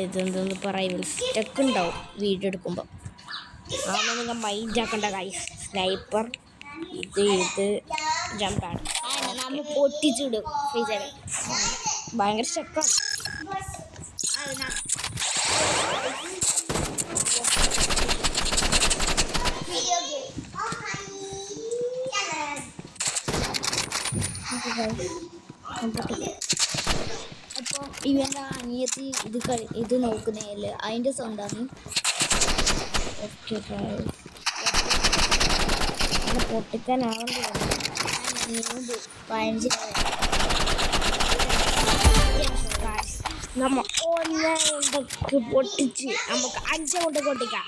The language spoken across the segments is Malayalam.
ഇതെന്തെന്ന് പറയുമ്പോൾ സ്റ്റക്ക് ഉണ്ടാവും വീഡിയോ എടുക്കുമ്പോൾ. അതൊന്നും നിങ്ങൾ മൈൻഡ് ആക്കണ്ട ഗൈസ്. സ്നൈപ്പർ ഇത് ജമ്പാണ്. നമ്മൾ പൊട്ടിച്ചിടും ഭയങ്കര സ്റ്റക്കാണ്. അപ്പോൾ ഇവൻ്റെ അനിയത്തി ഇത് നോക്കുന്നതല്ലേ അതിൻ്റെ സൗണ്ടാണ്. ഓക്കെ പൊട്ടിക്കാനാവണ്ട. 15 നമ്മ 1 കൊണ്ടൊക്കെ പൊട്ടിച്ച് നമുക്ക് 5 കൊണ്ട് പൊട്ടിക്കാം.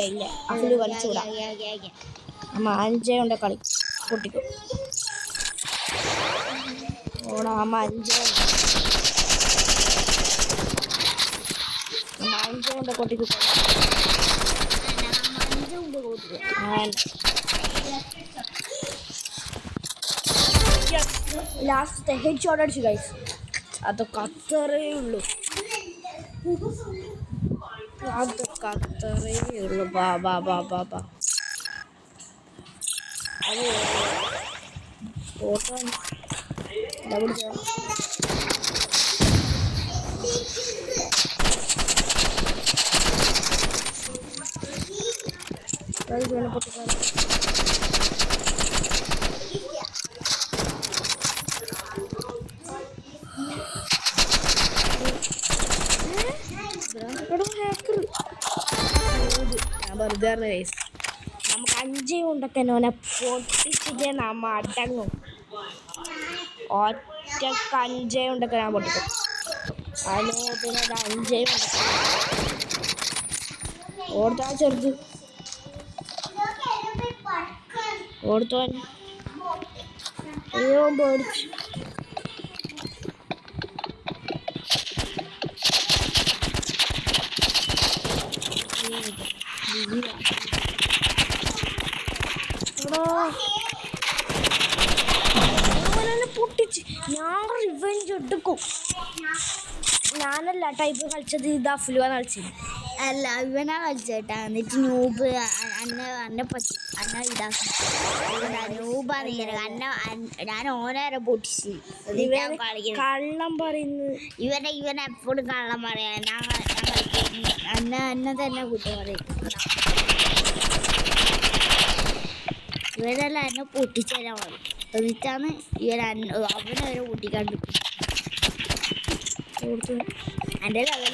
ഇല്ല അതിൽ കളിച്ചുകൂടാ. നമ്മ 5 കൊണ്ട് പൊട്ടിക്കും. ഓടാ നമ്മ 5 കൊണ്ട് പൊട്ടിക്കും. ലാസ്റ്റ് ഹെഡ് ഷോട്ട് അടിച്ചു ഗൈസ്. അതൊക്കെ അത്രേ ഉള്ളൂ. ബാബാ അത് ഓട്ടോ പൊട്ടിക്കാൻ. ബർഗറിന് ഗൈസ് നമുക്ക് 5 കൊണ്ടൊക്കെ ഓനെ പൊട്ടിച്ചിട്ട് നമ്മ അടങ്ങും. ഒറ്റക്ക് 5 കൊണ്ടൊക്കെ ഞാൻ പൊട്ടിക്കും. അതിന് പിന്നെ 5 ഓർത്താ ചെറുത് ഓർത്തോൻ അയ്യോ പേടിച്ചു. പൊട്ടിച്ച് ഞാൻ റിവെഞ്ച് എടുക്കും. ഞാനല്ല ടൈപ്പ് കളിച്ചത്, ഇത് അഫ്ലുവാണ് കളിച്ചത്. അല്ല ഇവനാ കളിച്ചേട്ടാ. എന്നിട്ട് നൂബ് അന്നെ പറ്റി ഇതാക്കി നൂബാണ് ഞാൻ ഓനേരെ പൊട്ടിച്ച്. കള്ളം പറയുന്നു ഇവൻ എപ്പോഴും കള്ളം പറയാ. അന്നെ തന്നെ കുറ്റം പറയും. ഇവരെല്ലാം എന്നെ പൊട്ടിച്ചേരാൻ പറയും. എന്നിട്ടാണ് അവനവരെ പൊട്ടിക്കാണ്ട് എൻ്റെ നല്ല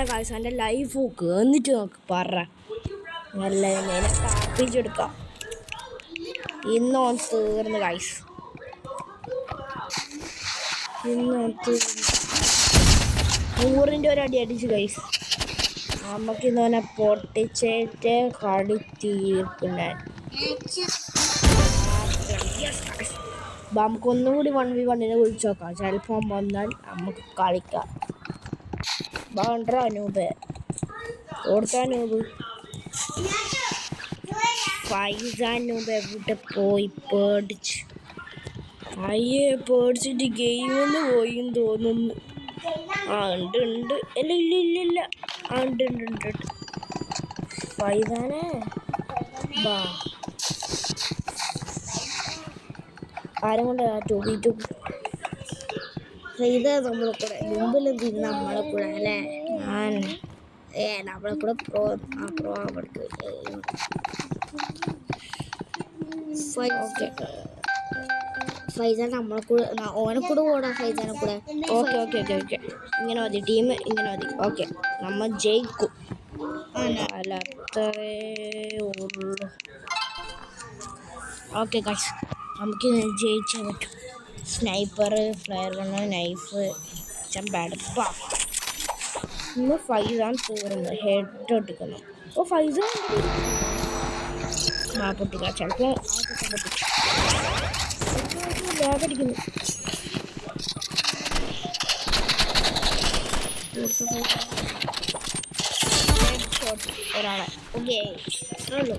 കാഴ്ച. എൻ്റെ ലൈഫ് നോക്ക് എന്നിട്ട് നോക്ക് പറ. നല്ല കാപ്പിച്ചെടുക്കാം. ഇന്നോ തീർന്ന് കാഴ്ച. ഇന്ന് 100ൻ്റെ ഒരു അടി അടിച്ച് കൈസ്. നമുക്ക് ഇന്നോനെ പൊട്ടിച്ചിട്ട് കളി തീർക്കും ഞാൻ. നമുക്ക് ഒന്നും കൂടി 1v1 വിളിച്ചു നോക്കാം. ചിലപ്പം വന്നാൽ നമുക്ക് കളിക്കാം. വേണ്ട അനൂപ് ഓർത്താ അനൂപ് ഫൈസാനൂപ് എവിടെ പോയി പേടിച്ച്. അയ്യേ പേടിച്ചിട്ട് ഗെയിമിൽ പോയിന്ന് തോന്നുന്നു. ഉണ്ട് ഇല്ല ഉണ്ട് ഫൈസാനെ ബാ ആരും കൊണ്ട് ടൂബിട്ടു ഇത് നമ്മളെ കൂടെ മുമ്പിലെന്തിന് നമ്മളെ കൂടെ അല്ലേ? നമ്മളെ കൂടെ പ്രോ പഠിക്കും. ഫൈസാൻ നമ്മളെ കൂടെ ഓനെ കൂടെ പോടാ. ഫൈസാനെ കൂടെ ഓക്കെ ഇങ്ങനെ മതി. ടീം ഇങ്ങനെ മതി. ഓക്കെ നമ്മൾ ജയിക്കും. അല്ല അത്രേ ഉള്ളൂ. ഓക്കെ ഗൈസ് നമുക്ക് ജയിച്ചാൽ പറ്റും. സ്നൈപ്പർ, ഫ്ലെയർ ഗണ്ണ്, നൈഫ്, ചമ്പടുപ്പ. ഇന്ന് ഫൈസാൻ തീർന്നു. ഹെഡ് എടുക്കുന്നു. ഓ ഫൈസാൻ പൊട്ടിക്ക. ചിലപ്പോൾ വേഗടിക്കുന്നു. ഒരാളെ. ഓക്കെ ഉള്ളൂ.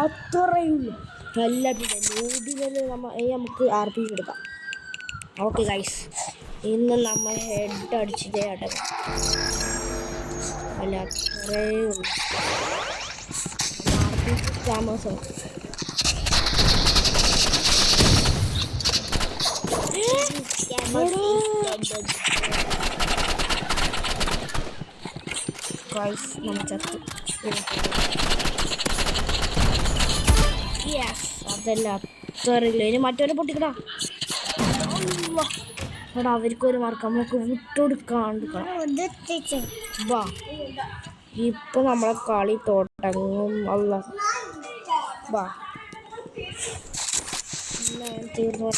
അത്രയുള്ളൂ. അല്ല പിന്നെ നോബിനെ നമുക്ക് RP എടുക്കാം. ഓക്കെ ഗൈസ്, ഇന്ന് നമ്മൾ ഹെഡ് അടിച്ചതേ അടങ്ങും. അല്ല അത്രേ ഉള്ളൂ. താമസം അതല്ല അത്രയില്ല. ഇനി മറ്റവരെ പൊട്ടിക്കടാ. എടാ അവർക്കൊരു മാർക്ക് നമുക്ക് വിട്ടുകൊടുക്കാണ്ടിരിക്കണം. വാ, ഇപ്പൊ നമ്മളെ കളി തുടങ്ങും. അല്ല വാ, തീർന്നു.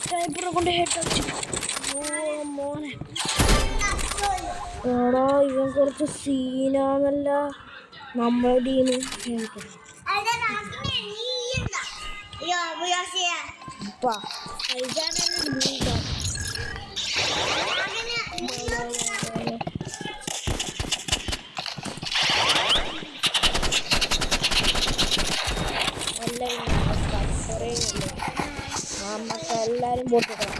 സ്നൈപ്പറെ കൊണ്ട് ഹെഡ് അടിച്ചു. മോനെ എടാ, ഇവൻ കുറച്ച് സീനാന്നല്ല നമ്മുടെ ടീം. നമുക്കെല്ലാരും പൊട്ടിക്കണം.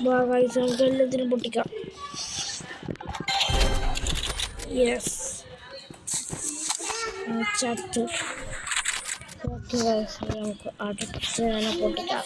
നമുക്ക് എല്ലാത്തിനും പൊട്ടിക്കാം. യെസ്, ചത്ത്. ഓക്കെ ഗൈസ്, നമുക്ക് അടുത്തതിനെ പൊട്ടിക്കാം.